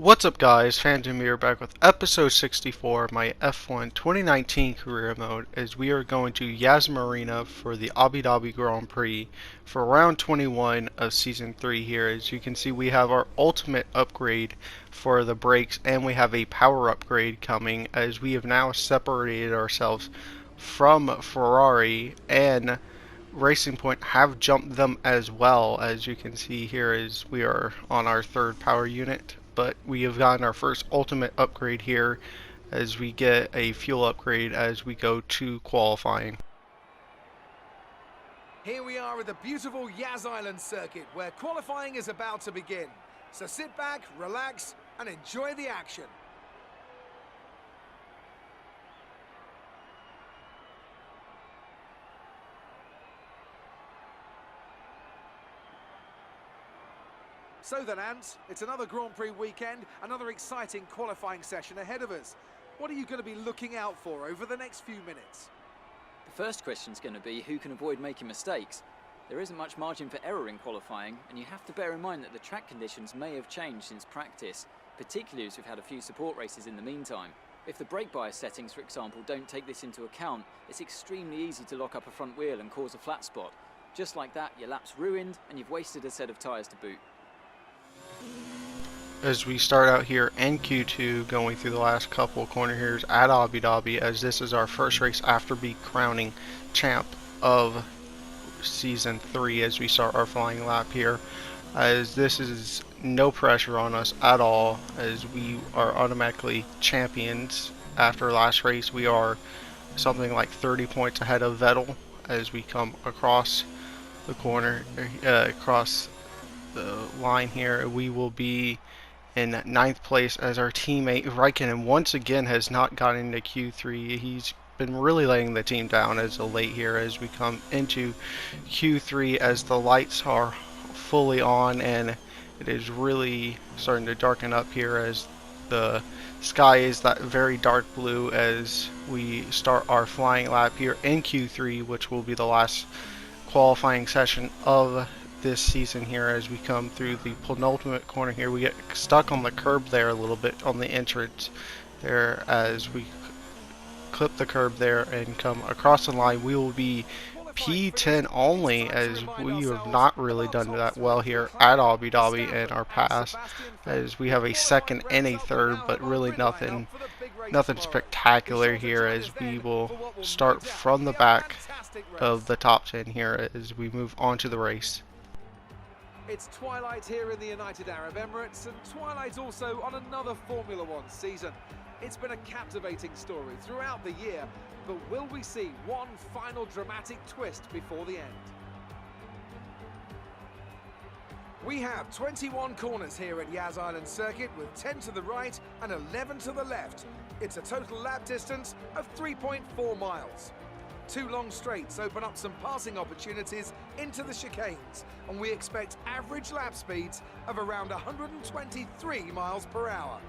What's up guys, Phantom here back with episode 64 of my F1 2019 career mode as we are going to Yas Marina for the Abu Dhabi Grand Prix for round 21 of season 3 here. As you can see, we have our ultimate upgrade for the brakes and we have a power upgrade coming as we have now separated ourselves from Ferrari, and Racing Point have jumped them as well. As you can see here, as we are on our third power unit, but we have gotten our first ultimate upgrade here as we get a fuel upgrade as we go to qualifying. Here we are at the beautiful Yas Island circuit where qualifying is about to begin. So sit back, relax and enjoy the action. So then, Ant, it's another Grand Prix weekend, another exciting qualifying session ahead of us. What are you going to be looking out for over the next few minutes? The first question is going to be who can avoid making mistakes. There isn't much margin for error in qualifying, and you have to bear in mind that the track conditions may have changed since practice, particularly as we've had a few support races in the meantime. If the brake bias settings, for example, don't take this into account, it's extremely easy to lock up a front wheel and cause a flat spot. Just like that, your lap's ruined and you've wasted a set of tyres to boot. As we start out here in Q2, going through the last couple of corner heres at Abu Dhabi, as this is our first race after be crowning champ of season 3 as we start our flying lap here, as this is no pressure on us at all as we are automatically champions. After last race we are something like 30 points ahead of Vettel as we come across the corner, across the line here. We will be in 9th place as our teammate Raikkonen once again has not gotten into Q3. He's been really laying the team down as of late here as we come into Q3 as the lights are fully on and it is really starting to darken up here as the sky is that very dark blue as we start our flying lap here in Q3, which will be the last qualifying session of this season here. As we come through the penultimate corner here, we get stuck on the curb there a little bit on the entrance there. As we clip the curb there and come across the line, we will be P10 only as we have not really done that well here at Abu Dhabi in our past, as we have a second and a third, but really nothing spectacular here as we will start from the back of the top 10 here as we move on to the race. It's twilight here in the United Arab Emirates and twilight also on another Formula One season. It's been a captivating story throughout the year, but will we see one final dramatic twist before the end? We have 21 corners here at Yas Island Circuit with 10 to the right and 11 to the left. It's a total lap distance of 3.4 miles. 2 long straights open up some passing opportunities into the chicanes, and we expect average lap speeds of around 123 miles per hour.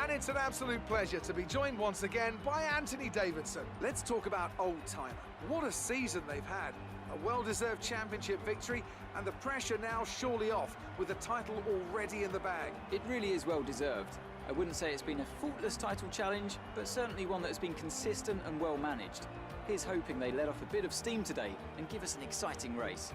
And it's an absolute pleasure to be joined once again by Anthony Davidson. Let's talk about Old Timer. What a season they've had. A well-deserved championship victory and the pressure now surely off with the title already in the bag. It really is well deserved. I wouldn't say it's been a faultless title challenge, but certainly one that has been consistent and well managed. Here's hoping they let off a bit of steam today and give us an exciting race.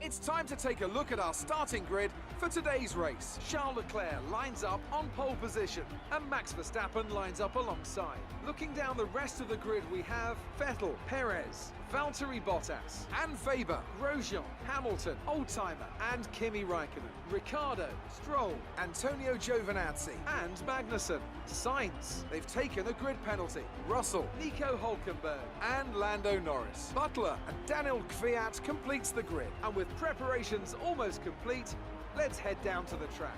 It's time to take a look at our starting grid for today's race. Charles Leclerc lines up on pole position and Max Verstappen lines up alongside. Looking down the rest of the grid, we have Vettel, Perez, Valtteri Bottas, and Faber, Grosjean, Hamilton, Oldtimer, and Kimi Raikkonen, Ricciardo, Stroll, Antonio Giovinazzi, and Magnussen. Sainz, they've taken a grid penalty. Russell, Nico Hülkenberg, and Lando Norris. Butler and Daniel Kvyat completes the grid, and with preparations almost complete, let's head down to the track.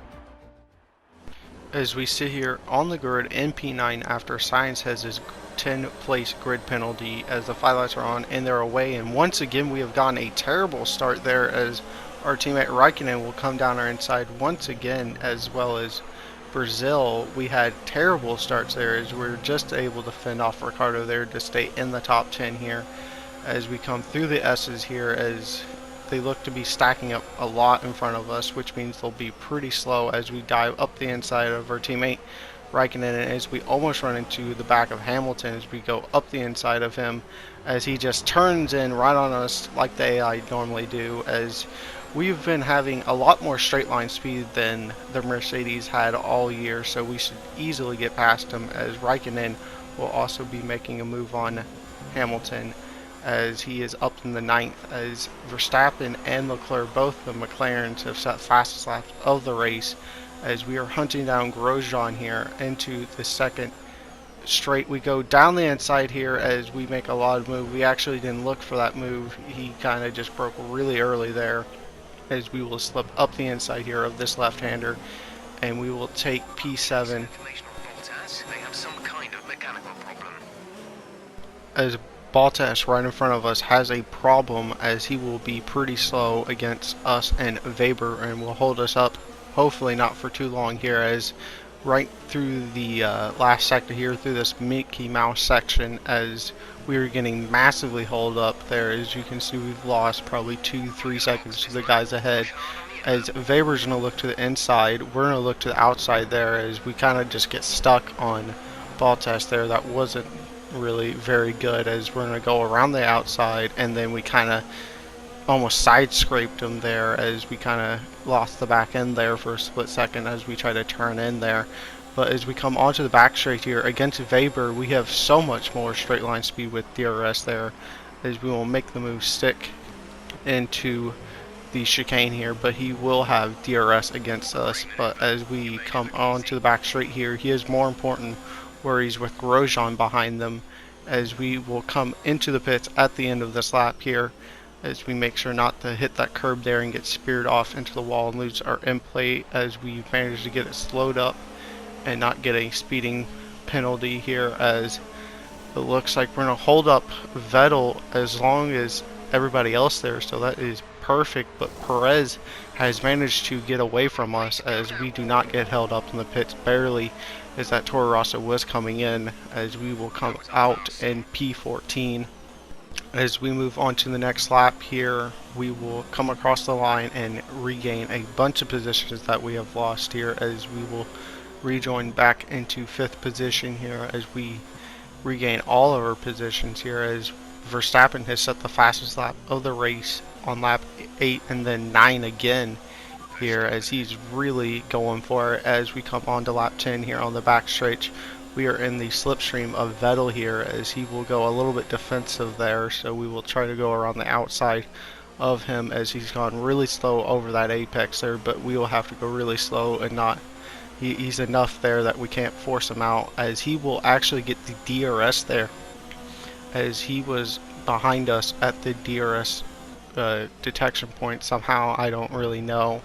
As we sit here on the grid in P9 after Sainz has his 10-place grid penalty as the 5 lights are on and they're away, and once again we have gotten a terrible start there as our teammate Raikkonen will come down our inside once again, as well as Brazil. We had terrible starts there as we're just able to fend off Ricciardo there to stay in the top 10 here as we come through the S's here, as they look to be stacking up a lot in front of us, which means they'll be pretty slow as we dive up the inside of our teammate Raikkonen, and as we almost run into the back of Hamilton as we go up the inside of him, as he just turns in right on us like the AI normally do, as we've been having a lot more straight line speed than the Mercedes had all year, so we should easily get past him, as Raikkonen will also be making a move on Hamilton as he is up in the 9th, as Verstappen and Leclerc, both the McLarens, have set fastest laps of the race, as we are hunting down Grosjean here into the second straight. We go down the inside here as we make a lot of move. We actually didn't look for that move. He kind of just broke really early there, as we will slip up the inside here of this left-hander, and we will take P7 as Bottas right in front of us has a problem, as he will be pretty slow against us and Weber, and will hold us up, hopefully not for too long here, as right through the last sector here, through this Mickey Mouse section, as we are getting massively holed up there. As you can see, we've lost probably 2-3 seconds to the guys ahead, as Weber's going to look to the inside, we're going to look to the outside there, as we kind of just get stuck on Bottas there. That wasn't really very good, as we're going to go around the outside, and then we kind of almost side scraped him there, as we kind of lost the back end there for a split second as we try to turn in there. But as we come onto the back straight here against Weber, we have so much more straight line speed with DRS there, as we will make the move stick into the chicane here, but he will have DRS against us. But as we come onto the back straight here, he is more important where he's with Grosjean behind them, as we will come into the pits at the end of this lap here, as we make sure not to hit that curb there and get speared off into the wall and lose our end plate, as we manage to get it slowed up and not get a speeding penalty here, as it looks like we're going to hold up Vettel as long as everybody else there, so that is perfect. But Perez has managed to get away from us, as we do not get held up in the pits barely, as that Toro Rosso was coming in, as we will come out in P14. As we move on to the next lap here, we will come across the line and regain a bunch of positions that we have lost here, as we will rejoin back into 5th position here, as we regain all of our positions here, as Verstappen has set the fastest lap of the race on lap 8 and then 9 again here, as he's really going for it. As we come on to lap 10 here on the back stretch, we are in the slipstream of Vettel here, as he will go a little bit defensive there, so we will try to go around the outside of him, as he's gone really slow over that apex there, but we will have to go really slow and not, he's enough there that we can't force him out, as he will actually get the DRS there, as he was behind us at the DRS detection point somehow. I don't really know,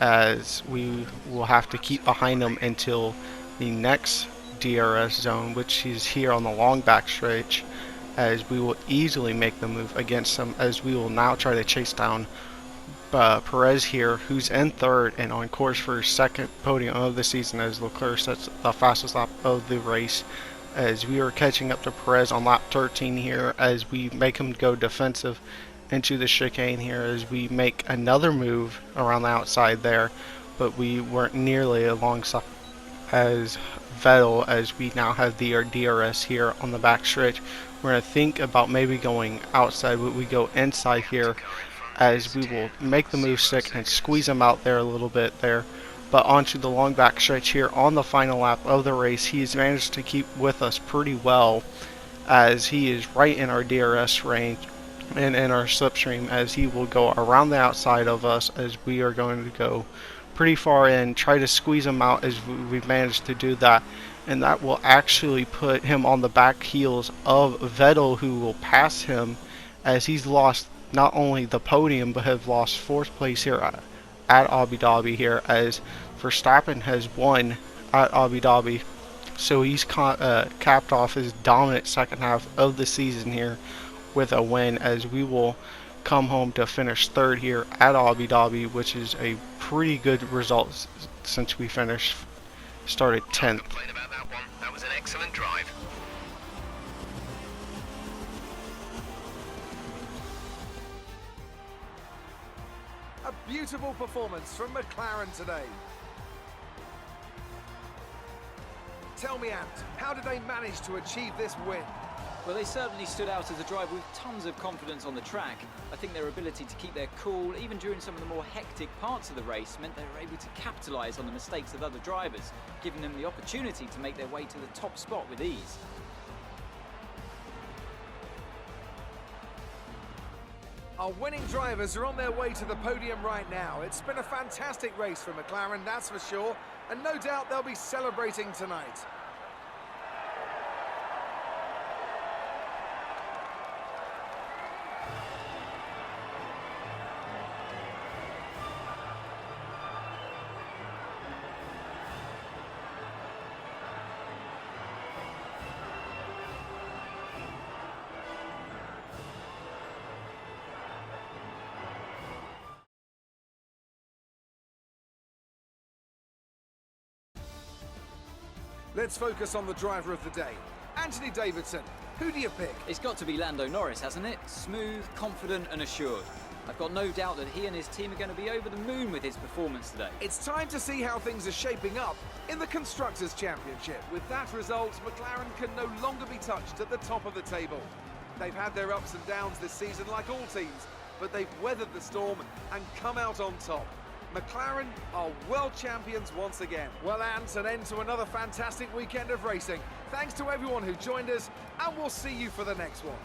as we will have to keep behind him until the next DRS zone, which is here on the long back stretch, as we will easily make the move against him, as we will now try to chase down Perez here, who's in 3rd and on course for his 2nd podium of the season, as Leclerc sets the fastest lap of the race, as we are catching up to Perez on lap 13 here, as we make him go defensive into the chicane here, as we make another move around the outside there, but we weren't nearly alongside as Vettel, as we now have the DRS here on the back stretch. We're going to think about maybe going outside, but we go inside here, as we will make the move stick and squeeze him out there a little bit there. But onto the long back stretch here on the final lap of the race, he's managed to keep with us pretty well, as he is right in our DRS range and in our slipstream, as he will go around the outside of us, as we are going to go pretty far in, try to squeeze him out, as we've managed to do that, and that will actually put him on the back heels of Vettel, who will pass him, as he's lost not only the podium but have lost 4th place here at Abu Dhabi here, as Verstappen has won at Abu Dhabi, so he's capped off his dominant second half of the season here with a win, as we will come home to finish 3rd here at Abu Dhabi, which is a pretty good result since we started 10th. That was an excellent drive. Beautiful performance from McLaren today. Tell me, Ant, how did they manage to achieve this win? Well, they certainly stood out as a driver with tons of confidence on the track. I think their ability to keep their cool, even during some of the more hectic parts of the race, meant they were able to capitalise on the mistakes of other drivers, giving them the opportunity to make their way to the top spot with ease. Our winning drivers are on their way to the podium right now. It's been a fantastic race for McLaren, that's for sure, and no doubt they'll be celebrating tonight. Let's focus on the driver of the day. Anthony Davidson, who do you pick? It's got to be Lando Norris, hasn't it? Smooth, confident and assured. I've got no doubt that he and his team are going to be over the moon with his performance today. It's time to see how things are shaping up in the Constructors' Championship. With that result, McLaren can no longer be touched at the top of the table. They've had their ups and downs this season like all teams, but they've weathered the storm and come out on top. McLaren are world champions once again. Well, and an end to another fantastic weekend of racing. Thanks to everyone who joined us, and we'll see you for the next one.